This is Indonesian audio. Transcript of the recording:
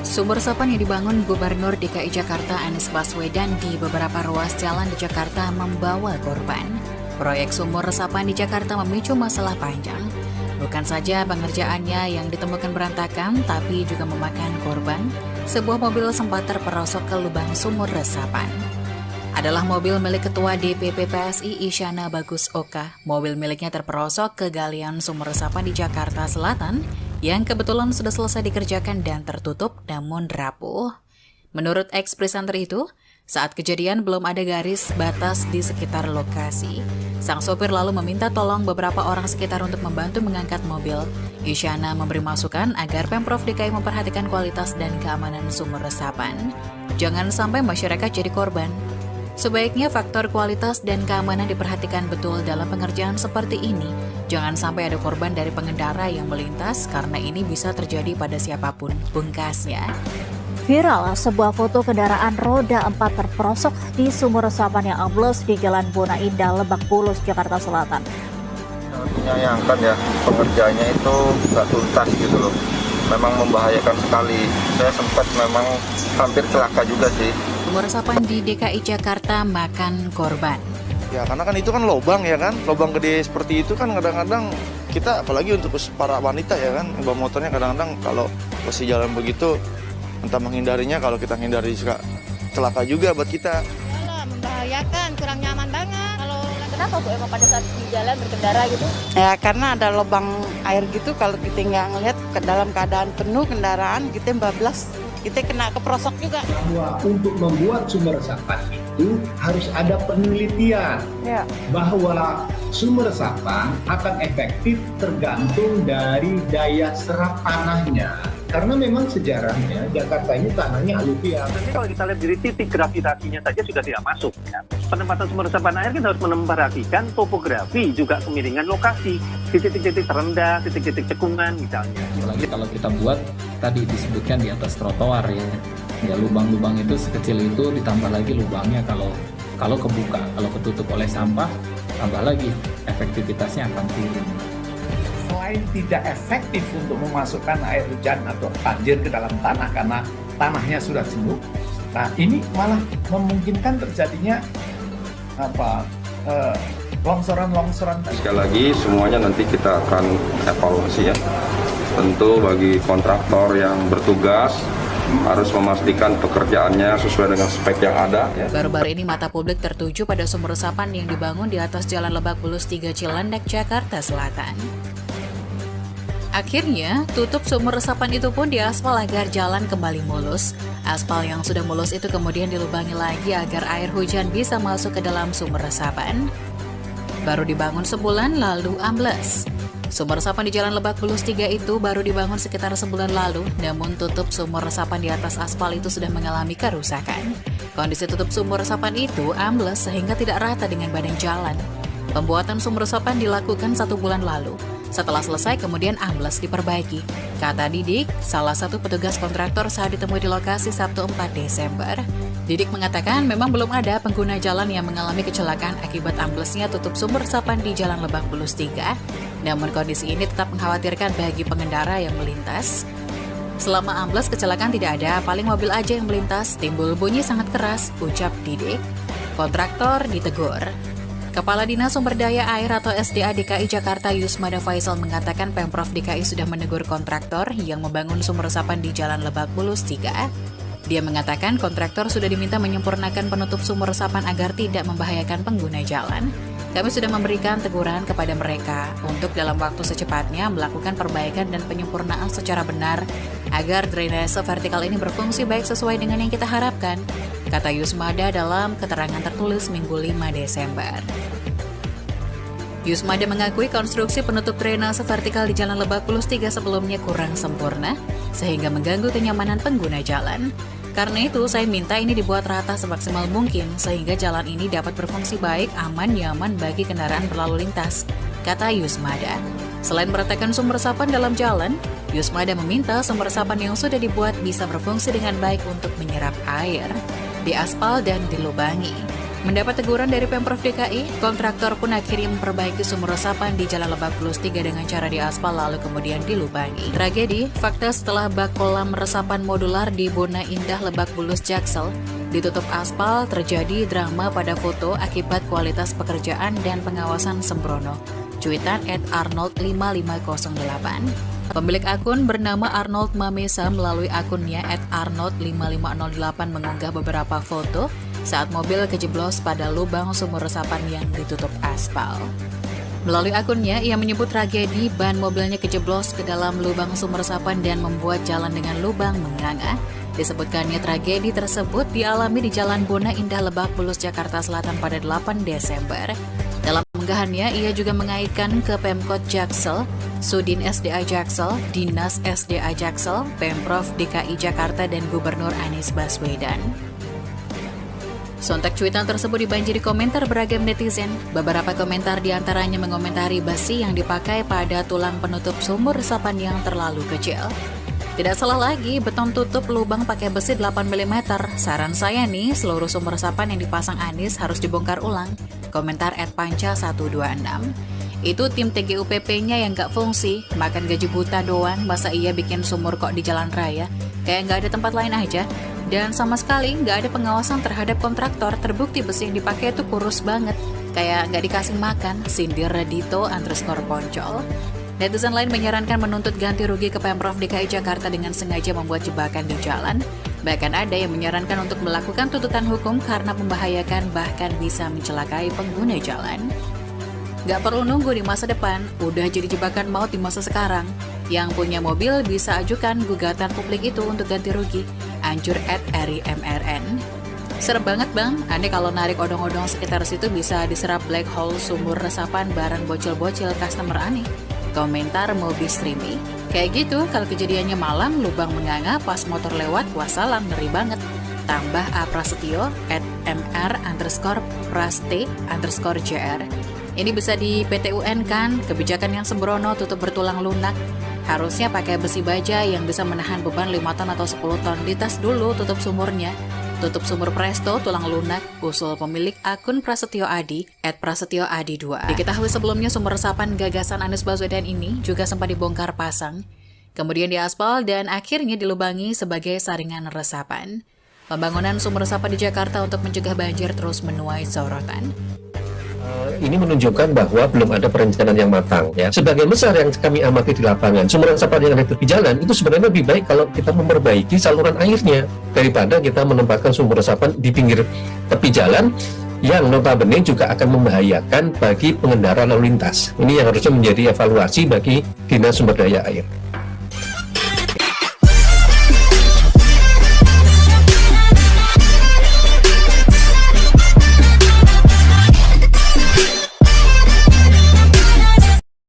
Sumber resapan yang dibangun Gubernur DKI Jakarta Anies Baswedan di beberapa ruas jalan di Jakarta membawa korban. Proyek sumur resapan di Jakarta memicu masalah panjang. Bukan saja pengerjaannya yang ditemukan berantakan, tapi juga memakan korban. Sebuah mobil sempat terperosok ke lubang sumur resapan. Adalah mobil milik Ketua DPP PSI Isyana Bagus Oka. Mobil miliknya terperosok ke galian sumur resapan di Jakarta Selatan yang kebetulan sudah selesai dikerjakan dan tertutup namun rapuh. Menurut eks-presenter itu, saat kejadian belum ada garis batas di sekitar lokasi. Sang sopir lalu meminta tolong beberapa orang sekitar untuk membantu mengangkat mobil. Isyana memberi masukan agar Pemprov DKI memperhatikan kualitas dan keamanan sumur resapan. Jangan sampai masyarakat jadi korban. Sebaiknya faktor kualitas dan keamanan diperhatikan betul dalam pengerjaan seperti ini. Jangan sampai ada korban dari pengendara yang melintas karena ini bisa terjadi pada siapapun, pungkasnya. Viral sebuah foto kendaraan roda 4 terperosok di sumur resapan yang ambles di Jalan Bona Indah, Lebak Bulus, Jakarta Selatan. Menyayangkan ya, pengerjaannya itu nggak tuntas gitu loh. Memang membahayakan sekali. Saya sempat memang hampir celaka juga sih. Sumur resapan di DKI Jakarta makan korban. Ya karena kan itu kan lubang ya kan, lubang gede seperti itu kan kadang-kadang kita apalagi untuk para wanita ya kan, bawa motornya kadang-kadang kalau posisi jalan begitu entah menghindarinya, kalau kita hindari suka celaka juga buat kita. Yalah, membahayakan, kurang nyaman banget. Kalau Kenapa Bu emang pada saat di jalan berkendara gitu? ya karena ada lubang air gitu, kalau kita nggak ngeliat ke dalam keadaan penuh kendaraan, kita bablas, kita kena keprosok juga. Bahwa untuk membuat sumber resapan itu harus ada penelitian bahwa sumber resapan akan efektif tergantung dari daya serap tanahnya. Karena memang sejarahnya Jakarta ini tanahnya aluvial. Tapi kalau kita lihat dari titik gravitasinya saja sudah tidak masuk. Ya. Penempatan sumber resapan air kan harus memperhatikan topografi, juga kemiringan lokasi, di titik-titik terendah, titik-titik cekungan misalnya. Apalagi kalau kita buat tadi disebutkan di atas trotoar ya lubang-lubang itu sekecil itu, ditambah lagi lubangnya kalau kebuka, kalau ketutup oleh sampah, tambah lagi efektivitasnya akan turun. Selain tidak efektif untuk memasukkan air hujan atau banjir ke dalam tanah karena tanahnya sudah jenuh, nah ini malah memungkinkan terjadinya longsoran-longsoran. Sekali lagi semuanya nanti kita akan evaluasi ya. Tentu bagi kontraktor yang bertugas harus memastikan pekerjaannya sesuai dengan spek yang ada. Ya. Baru-baru ini mata publik tertuju pada sumur resapan yang dibangun di atas Jalan Lebak Bulus 3 Cilandak, Jakarta Selatan. Akhirnya, tutup sumur resapan itu pun diaspal agar jalan kembali mulus. Aspal yang sudah mulus itu kemudian dilubangi lagi agar air hujan bisa masuk ke dalam sumur resapan. Baru dibangun sebulan lalu ambles. Sumur resapan di Jalan Lebak Bulus 3 itu baru dibangun sekitar sebulan lalu, namun tutup sumur resapan di atas aspal itu sudah mengalami kerusakan. Kondisi tutup sumur resapan itu ambles sehingga tidak rata dengan badan jalan. Pembuatan sumur resapan dilakukan 1 bulan lalu. Setelah selesai kemudian ambles diperbaiki. Kata Didik, salah satu petugas kontraktor saat ditemui di lokasi Sabtu 4 Desember. Didik mengatakan memang belum ada pengguna jalan yang mengalami kecelakaan akibat amblesnya tutup sumur resapan di Jalan Lebak Bulus 3. Namun kondisi ini tetap mengkhawatirkan bagi pengendara yang melintas. Selama ambles kecelakaan tidak ada, paling mobil aja yang melintas, timbul bunyi sangat keras, ucap Didik. Kontraktor ditegur. Kepala Dinas Sumber Daya Air atau SDA DKI Jakarta Yusmada Faisal mengatakan Pemprov DKI sudah menegur kontraktor yang membangun sumur resapan di Jalan Lebak Bulus 3. Dia mengatakan kontraktor sudah diminta menyempurnakan penutup sumur resapan agar tidak membahayakan pengguna jalan. Kami sudah memberikan teguran kepada mereka untuk dalam waktu secepatnya melakukan perbaikan dan penyempurnaan secara benar agar drainase vertikal ini berfungsi baik sesuai dengan yang kita harapkan, kata Yusmada dalam keterangan tertulis Minggu 5 Desember. Yusmada mengakui konstruksi penutup drainase vertikal di Jalan Lebak Bulus 3 sebelumnya kurang sempurna sehingga mengganggu kenyamanan pengguna jalan. Karena itu, saya minta ini dibuat rata semaksimal mungkin sehingga jalan ini dapat berfungsi baik, aman, nyaman bagi kendaraan berlalu lintas, kata Yusmada. Selain meratakan sumber resapan dalam jalan, Yusmada meminta sumber resapan yang sudah dibuat bisa berfungsi dengan baik untuk menyerap air, diaspal dan dilubangi. Mendapat teguran dari Pemprov DKI, kontraktor pun akhirnya memperbaiki sumur resapan di Jalan Lebak Bulus 3 dengan cara diaspal lalu kemudian dilubangi. Tragedi, fakta setelah bak kolam resapan modular di Bona Indah Lebak Bulus Jaksel ditutup aspal, terjadi drama pada foto akibat kualitas pekerjaan dan pengawasan sembrono. Cuitan @arnold5508. Pemilik akun bernama Arnold Mamesa melalui akunnya @arnold5508 mengunggah beberapa foto saat mobil kejeblos pada lubang sumur resapan yang ditutup aspal. Melalui akunnya, ia menyebut tragedi ban mobilnya kejeblos ke dalam lubang sumur resapan dan membuat jalan dengan lubang menganga. Disebutkannya tragedi tersebut dialami di Jalan Bona Indah Lebak Bulus Jakarta Selatan pada 8 Desember. Dalam unggahannya, ia juga mengaitkan ke Pemkot Jaksel, Sudin SDA Jaksel, Dinas SDA Jaksel, Pemprov DKI Jakarta, dan Gubernur Anies Baswedan. Sontak cuitan tersebut dibanjiri komentar beragam netizen. Beberapa komentar diantaranya mengomentari besi yang dipakai pada tulang penutup sumur resapan yang terlalu kecil. Tidak salah lagi, beton tutup lubang pakai besi 8 mm. Saran saya nih, seluruh sumur resapan yang dipasang Anies harus dibongkar ulang. Komentar @panca126. Itu tim TGUPP-nya yang gak fungsi, makan gaji buta doang, masa iya bikin sumur kok di jalan raya? Kayak gak ada tempat lain aja. Dan sama sekali gak ada pengawasan terhadap kontraktor, terbukti besi yang dipakai itu kurus banget. Kayak gak dikasih makan, sindir Radito_Poncol. Netizen lain menyarankan menuntut ganti rugi ke Pemprov DKI Jakarta dengan sengaja membuat jebakan di jalan. Bahkan ada yang menyarankan untuk melakukan tuntutan hukum karena membahayakan bahkan bisa mencelakai pengguna jalan. Gak perlu nunggu di masa depan, udah jadi jebakan maut di masa sekarang. Yang punya mobil bisa ajukan gugatan publik itu untuk ganti rugi. Anjur @RIMRN. Serem banget bang, aneh kalau narik odong-odong sekitar situ bisa diserap black hole sumur resapan barang bocil-bocil customer aneh. Komentar Mobi Streamy. Kayak gitu, kalau kejadiannya malam, lubang menganga pas motor lewat, wassalam, ngeri banget. Tambah A Prasetyo, @mr_praste_jr. Ini bisa di PTUN kan, kebijakan yang sembrono tutup bertulang lunak. Harusnya pakai besi baja yang bisa menahan beban 5 ton atau 10 ton. Dites dulu tutup sumurnya. Tutup sumur presto, tulang lunak, usul pemilik akun Prasetyo Adi, @prasetyoadi2. Diketahui sebelumnya sumur resapan gagasan Anies Baswedan ini juga sempat dibongkar pasang, kemudian diaspal dan akhirnya dilubangi sebagai saringan resapan. Pembangunan sumur resapan di Jakarta untuk mencegah banjir terus menuai sorotan. Ini menunjukkan bahwa belum ada perencanaan yang matang. Ya. Sebagian besar yang kami amati di lapangan, sumur resapan yang ada di jalan itu sebenarnya lebih baik kalau kita memperbaiki saluran airnya daripada kita menempatkan sumur resapan di pinggir tepi jalan yang notabene juga akan membahayakan bagi pengendara lalu lintas. Ini yang harusnya menjadi evaluasi bagi Dinas Sumber Daya Air.